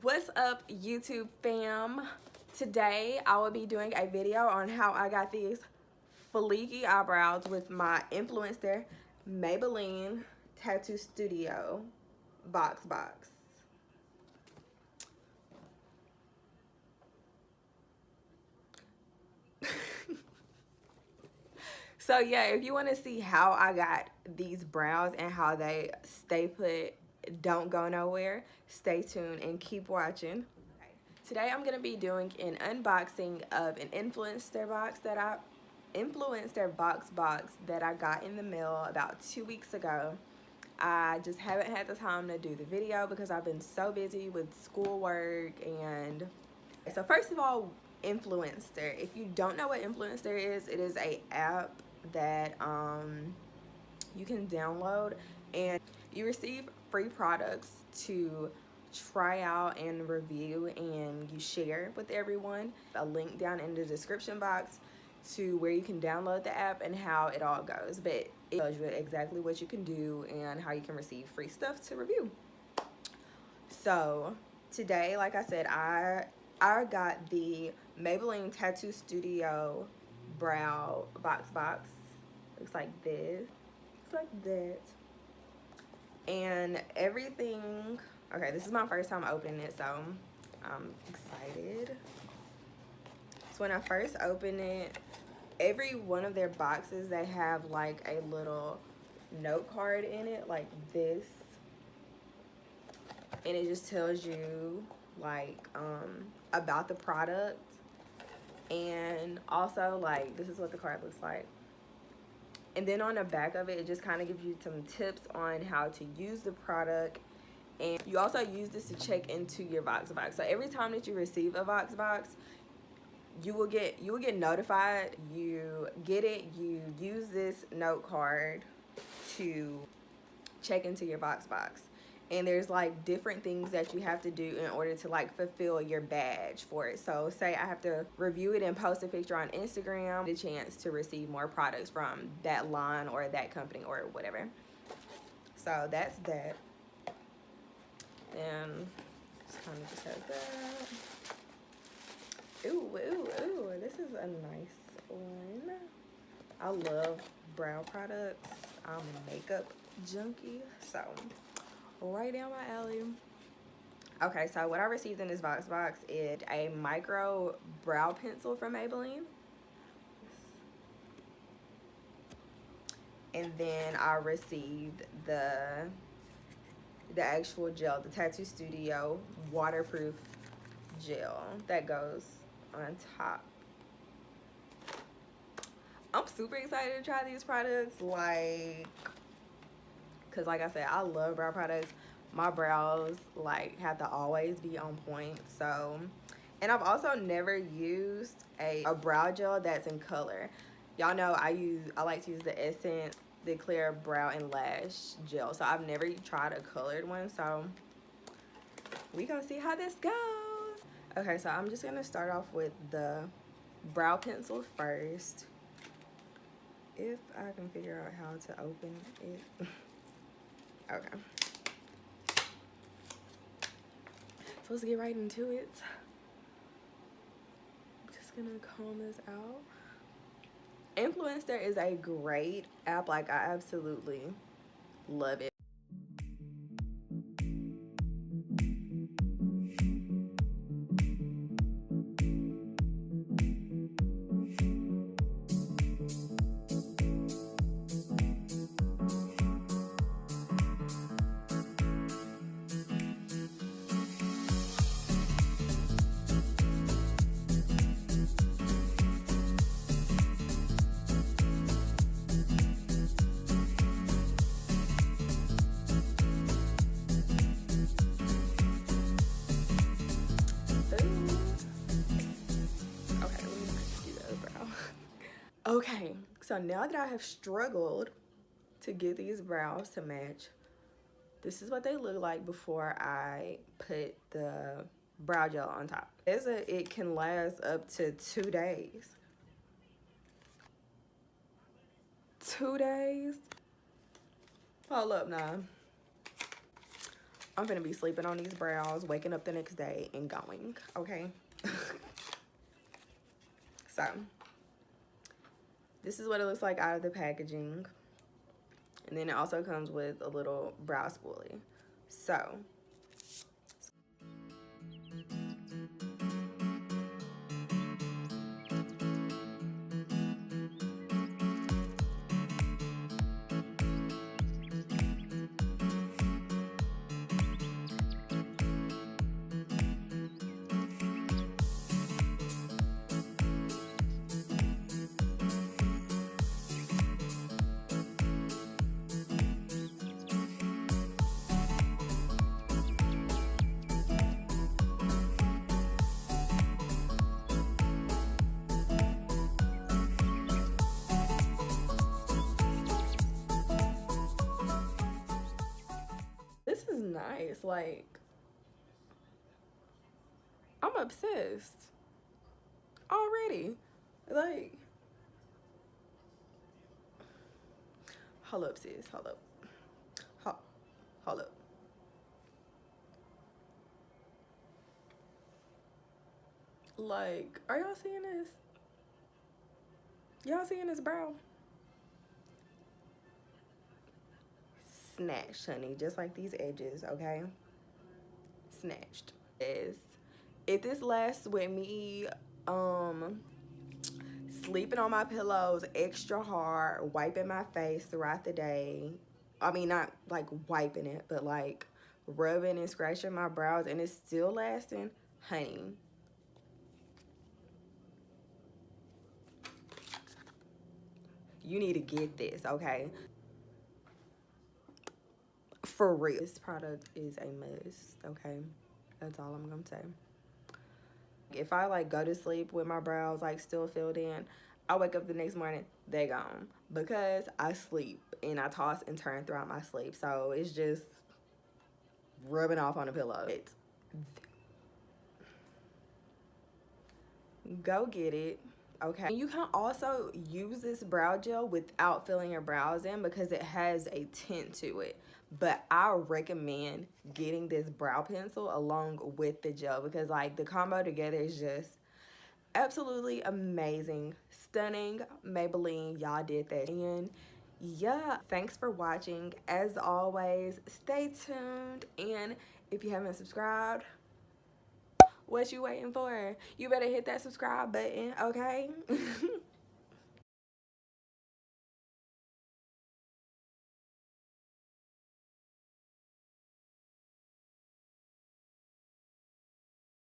What's up, YouTube fam? Today I will be doing a video on how I got these fleeky eyebrows with my Influencer Maybelline Tattoo Studio Voxbox. So yeah, if you want to see how I got these brows and how they stay put, don't go nowhere, stay tuned and keep watching. Today I'm gonna be doing an unboxing of an Influencer Voxbox that I got in the mail about 2 weeks ago. I just haven't had the time to do the video because I've been so busy with schoolwork. And so first of all, Influencer. If you don't know what Influencer is, it is a app that you can download and you receive free products to try out and review, and you share with everyone. A link down in the description box to where you can download the app and how it all goes, but it tells you exactly what you can do and how you can receive free stuff to review. So today, like I said, I got the Maybelline Tattoo Studio Brow Voxbox. Looks like this, looks like that, and everything. Okay, this is my first time opening it, so I'm excited. So when I first opened it, every one of their boxes, they have like a little note card in it like this, and it just tells you like about the product, and also like this is what the card looks like. And then on the back of it, it just kind of gives you some tips on how to use the product. And you also use this to check into your Voxbox. So every time that you receive a Voxbox, you will get notified. You get it, you use this note card to check into your Voxbox. And there's like different things that you have to do in order to like fulfill your badge for it. So say I have to review it and post a picture on Instagram, the chance to receive more products from that line or that company or whatever. So that's that. And just kind of just has that. Ooh, ooh, ooh, this is a nice one. I love brow products. I'm a makeup junkie, so right down my alley. Okay, so what I received in this Voxbox is a micro brow pencil from Maybelline. And then I received the actual gel, the Tattoo Studio waterproof gel that goes on top. I'm super excited to try these products, because like I said, I love brow products. My brows like have to always be on point. So, and I've also never used a brow gel that's in color. Y'all know I like to use the Essence, the Clear Brow and Lash Gel. So I've never tried a colored one. So we gonna see how this goes. Okay, so I'm just gonna start off with the brow pencil first. If I can figure out how to open it. Okay. So let's get right into it. I'm just gonna comb this out. Influencer is a great app. Like, I absolutely love it. Okay, so now that I have struggled to get these brows to match, this is what they look like before I put the brow gel on top. It can last up to 2 days. 2 days? Hold up now. I'm gonna be sleeping on these brows, waking up the next day, and going, okay? So, this is what it looks like out of the packaging. And then it also comes with a little brow spoolie. So, this is nice. Like, I'm obsessed already. Like, hold up, sis. Hold up. Hold up. Like, are y'all seeing this? Y'all seeing this brow? Snatched, honey. Just like these edges, okay? Snatched. If this lasts with me, sleeping on my pillows extra hard, wiping my face throughout the day. I mean, not like wiping it, but like rubbing and scratching my brows, and it's still lasting, honey. You need to get this, okay? For real. This product is a must, okay? That's all I'm gonna say. If I like go to sleep with my brows like still filled in, I wake up the next morning, they gone. Because I sleep and I toss and turn throughout my sleep. So it's just rubbing off on a pillow. Go get it. Okay, you can also use this brow gel without filling your brows in because it has a tint to it, but I recommend getting this brow pencil along with the gel because like the combo together is just absolutely amazing. Stunning. Maybelline, y'all did that. And yeah, thanks for watching. As always, stay tuned, and if you haven't subscribed, what you waiting for? You better hit that subscribe button, okay?